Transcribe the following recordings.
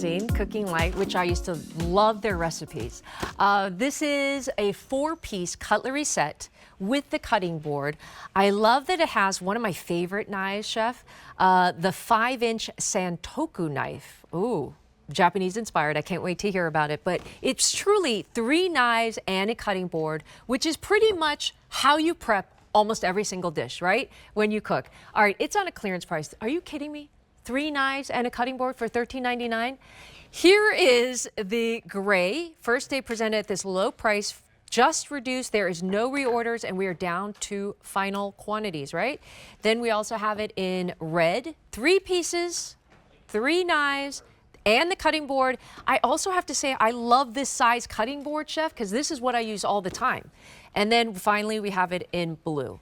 Cooking Light, which I used to love their recipes. This is a 4-piece cutlery set with the cutting board. I love that it has one of my favorite knives, Chef, the 5-inch Santoku knife. Ooh, Japanese inspired. I can't wait to hear about it. But it's truly 3 knives and a cutting board, which is pretty much how you prep almost every single dish, right? When you cook. All right, it's on a clearance price. Are you kidding me? 3 knives and a cutting board for $13.99. Here is the gray. First day presented at this low price, just reduced. There is no reorders and we are down to final quantities, right? Then we also have it in red, 3 pieces, 3 knives, and the cutting board. I also have to say I love this size cutting board, Chef, because this is what I use all the time. And then finally we have it in blue.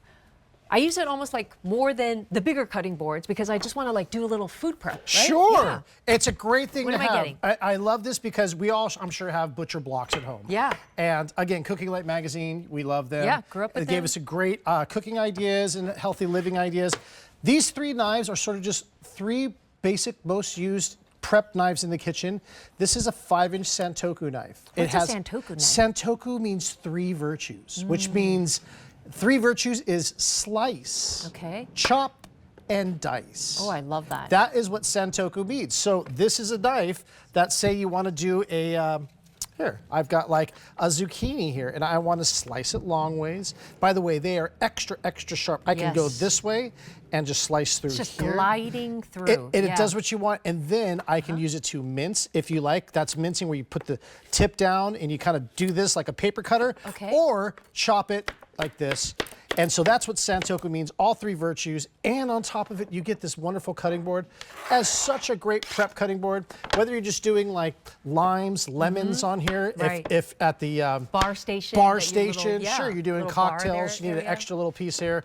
I use it almost like more than the bigger cutting boards because I just want to like do a little food prep, right? Sure. Yeah. It's a great thing to have. What am I getting? I love this because we all, I'm sure, have butcher blocks at home. Yeah. And again, Cooking Light magazine, we love them. Yeah, grew up with them. They gave us a great cooking ideas and healthy living ideas. These 3 knives are sort of just 3 basic, most used prep knives in the kitchen. This is a 5-inch Santoku knife. What's a Santoku knife? Santoku means 3 virtues, which means 3 virtues is slice, chop, and dice. Oh, I love that. That is what Santoku means. So this is a knife that, say you want to do a, here, I've got like a zucchini here, and I want to slice it long ways. By the way, they are extra, extra sharp. I can go this way and just slice through here. It's just gliding through. It does what you want, and then I can use it to mince if you like. That's mincing where you put the tip down and you kind of do this like a paper cutter, or chop it like this. And so that's what Santoku means, all 3 virtues, and on top of it, you get this wonderful cutting board. As such a great prep cutting board, whether you're just doing like limes, lemons on here, if at the bar station, sure, you're doing cocktails, you need an extra little piece here,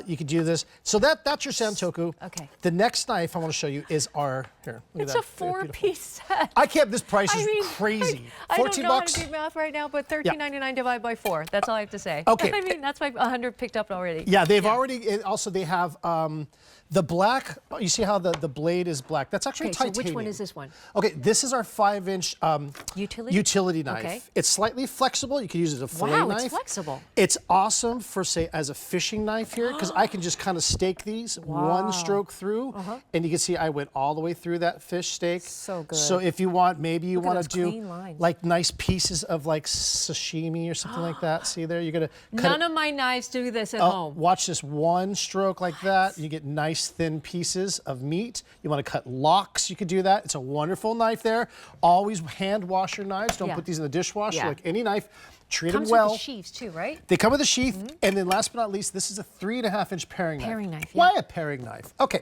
you could do this. So that's your Santoku. The next knife I want to show you is our, here, look it's at that. It's a 4-piece set. I can't, this price is crazy. 14 I don't know bucks. how to do math right now, but $13.99 divided by 4. That's all I have to say. Okay. I mean, that's my 100 picked up already. Yeah, they've already, also they have the black, you see how the blade is black? That's actually titanium. So which one is this one? Okay, this is our 5-inch utility knife. Okay. It's slightly flexible. You can use it as a fillet knife. Wow, it's flexible. It's awesome for, say, as a fishing knife here, because I can just kind of stake these one stroke through, and you can see I went all the way through that fish steak. So good. So if you want, maybe you want to do like nice pieces of like sashimi or something like that. See there, you're gonna cut None of my knives do this at home. Watch this one stroke like that. You get nice thin pieces of meat. You want to cut locks, you could do that. It's a wonderful knife there. Always hand wash your knives. Don't put these in the dishwasher like any knife. Treat them well. Comes with the sheaths too, right? They come with a sheath, and then last but not least, this is a 3.5-inch paring knife. Why a paring knife? Okay,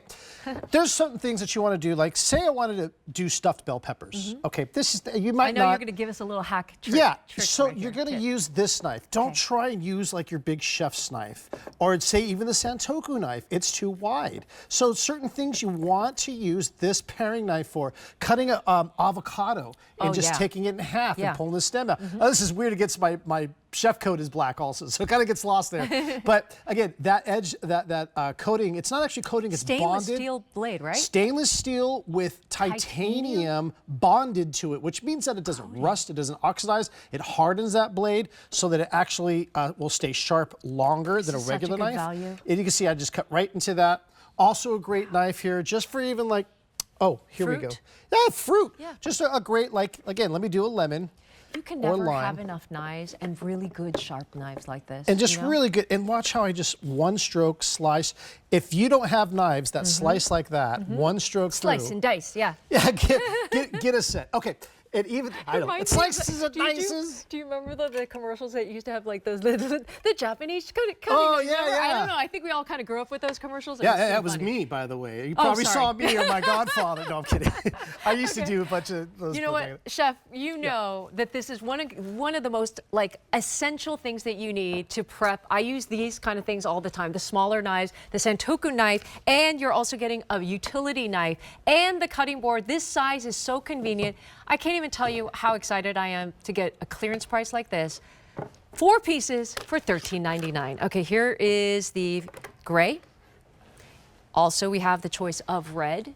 there's certain things that you want to do, like say I wanted to do stuffed bell peppers. Okay, this is, you might not. I know you're going to give us a little hack trick. So you're going to use this knife. Don't try and use like your big chef's knife, or say even the Santoku knife. It's too wide. So certain things you want to use this paring knife for. Cutting an avocado and just taking it in half and pulling the stem out. Oh, this is weird. It gets my chef coat is black also, so it kind of gets lost there. But again, that edge, that coating, it's not actually coating, it's bonded. Stainless steel blade, right? Stainless steel with titanium bonded to it, which means that it doesn't rust, it doesn't oxidize, it hardens that blade so that it actually will stay sharp longer than a regular knife. And you can see I just cut right into that. Also a great knife here, just for even like, oh, here we go. Yeah, fruit. Just a great, like, again, let me do a lemon. You can never have enough knives and really good sharp knives like this. And just really good, and watch how I just one stroke slice. If you don't have knives that slice like that, one stroke through. Slice and dice, yeah. Yeah, get a set. Okay. It even, I don't know, it slices and dices. Do you remember the commercials that used to have like those, the Japanese cutting? Oh, yeah. I don't know, I think we all kind of grew up with those commercials. Yeah, that was me, by the way. You probably saw me or my godfather. No, I'm kidding. I used to do a bunch of those. You know what, Chef, you know that this is one of the most like essential things that you need to prep. I use these kind of things all the time, the smaller knives, the Santoku knife, and you're also getting a utility knife and the cutting board. This size is so convenient. I can't even tell you how excited I am to get a clearance price like this. 4 pieces for $13.99. Okay, here is the gray. Also, we have the choice of red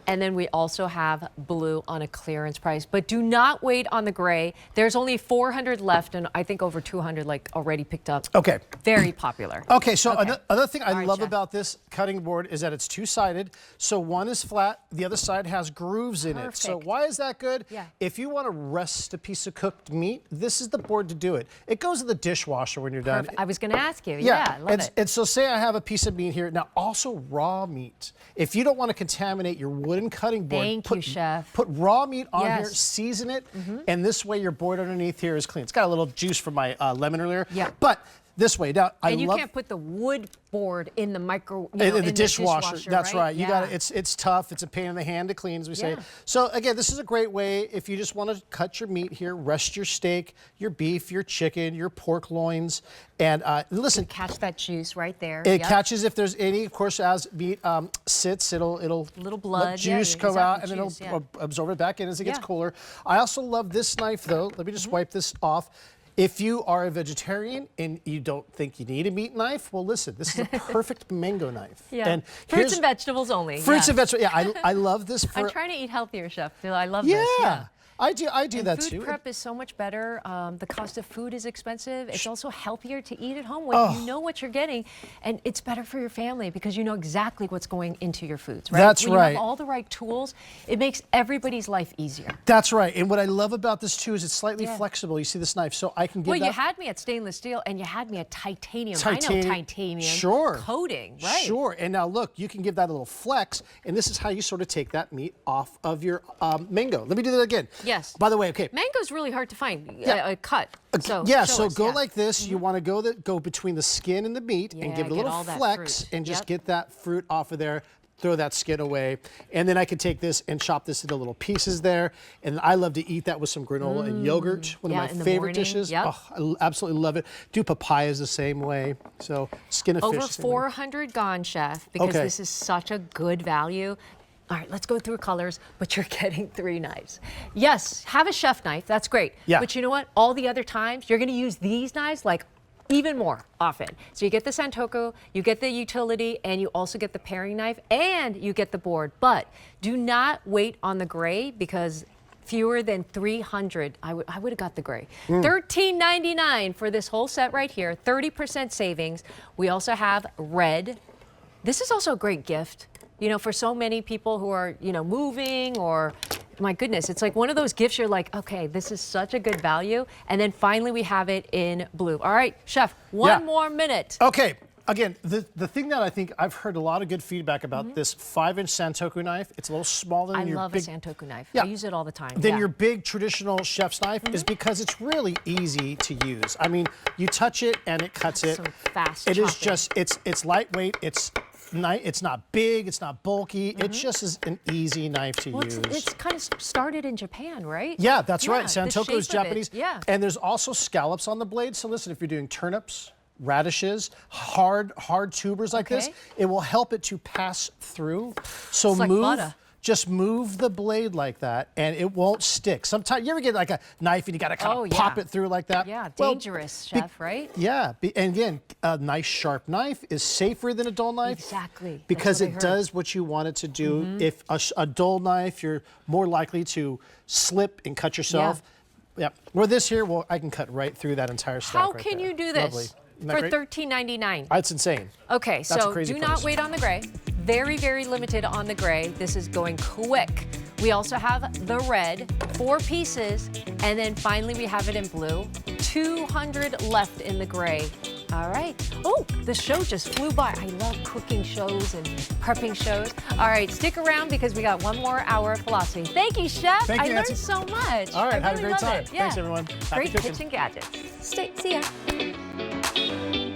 And then we also have blue on a clearance price. But do not wait on the gray. There's only 400 left, and I think over 200 like already picked up. Okay. Very popular. Okay, so another thing I love Chef. about this cutting board is that it's two-sided. So one is flat, the other side has grooves in it. So Perfect. why is that good? Yeah. If you want to rest a piece of cooked meat, this is the board to do it. It goes in the dishwasher when you're done. Perfect. I was going to ask you. Yeah, I love it. And so say I have a piece of meat here. Now, also raw meat. If you don't want to contaminate your wooden cutting board, Thank you, Chef. Put raw meat on here, Yes. season it, and this way your board underneath here is clean. It's got a little juice from my lemon earlier. Yeah. But this way, now And you can't put the wood board in the in the dishwasher. That's right. You Yeah. got it. It's tough. It's a pain in the hand to clean, as we say. Yeah. So again, this is a great way if you just want to cut your meat here, rest your steak, your beef, your chicken, your pork loins, and listen. Catch that juice right there. It Yep. catches if there's any. Of course, as meat sits, it'll Little blood, let juice yeah, come out, exactly, and then juice, it'll absorb it back in as it gets Yeah. cooler. I also love this knife, though. Let me just wipe this off. If you are a vegetarian and you don't think you need a meat knife, well, listen, this is a perfect mango knife. Yeah. And Fruits and vegetables only. Fruits yeah. and vegetables. Yeah, I love this. I'm trying to eat healthier, Chef. I love yeah, this. Yeah. I do that Food too. prep is so much better. The cost of food is expensive. It's also healthier to eat at home when you know what you're getting, and it's better for your family because you know exactly what's going into your foods. Right? That's when right. You have all the right tools, it makes everybody's life easier. That's right. And what I love about this too is it's slightly flexible. You see this knife, so I can give Well, that. you had me at stainless steel, and you had me at titanium. I know titanium. Sure. Coating, right? Sure. And now look, you can give that a little flex, and this is how you sort of take that meat off of your mango. Let me do that again. Yes. By the way, okay. Mango's really hard to find. Yeah. Cut. So yeah, show so us, go yeah. like this. You want to go between the skin and the meat and Yeah, give it a get little all that flex fruit. and just Yep. get that fruit off of there. Throw that skin away. And then I can take this and chop this into little pieces there. And I love to eat that with some granola and yogurt. One Yeah, of in my the favorite morning. dishes. Yep. Oh, I absolutely love it. Do papayas the same way. So skin of Over fish. the same way. 400 gone, Chef, because Okay. this is such a good value. All right, let's go through colors, but you're getting 3 knives. Yes, have a chef knife, that's great. Yeah. But you know what? All the other times, you're gonna use these knives like even more often. So you get the Santoku, you get the utility, and you also get the paring knife, and you get the board. But do not wait on the gray because fewer than 300. I would have got the gray. $13.99 for this whole set right here, 30% savings. We also have red. This is also a great gift, you know, for so many people who are, you know, moving or, my goodness, it's like one of those gifts you're like, okay, this is such a good value. And then finally we have it in blue. All right, Chef, one more minute. Okay. Again, the thing that I think I've heard a lot of good feedback about this 5-inch Santoku knife, it's a little smaller than I your love big... a Santoku knife. Yeah. I use it all the time. Then your big traditional chef's knife is because it's really easy to use. I mean, you touch it and it cuts it. Some fast It is chopping. just, it's lightweight, it's not big, it's not bulky. It just is an easy knife to use. It's kind of started in Japan, right? Yeah, that's right. the Santoku shape is of it, Japanese. yeah. And there's also scallops on the blade. So listen, if you're doing turnips, radishes, hard tubers like this, Okay. it will help it to pass through. So It's like butter. just move the blade like that and it won't stick. Sometimes you ever get like a knife and you got to kind of pop it through like that? Yeah, Well, dangerous, Chef, right? Yeah, and again, a nice sharp knife is safer than a dull knife. Exactly. That's Because what I it heard. does what you want it to do. If a dull knife, you're more likely to slip and cut yourself. Yeah. Where this here, well, I can cut right through that entire stack. How right can there. you do this Lovely. Isn't that for great? $13.99? That's insane. Okay, That's a so crazy do price. not wait on the gray. Very, very limited on the gray. This is going quick. We also have the red, 4 pieces, and then finally we have it in blue. 200 left in the gray. All right. Oh, the show just flew by. I love cooking shows and prepping shows. All right, stick around because we got one more hour of philosophy. Thank you, Chef. Thank you, I Nancy. learned so much. All right, I have a really great love time. it. Yeah. Thanks, everyone. Happy Great cooking. kitchen gadgets. See ya.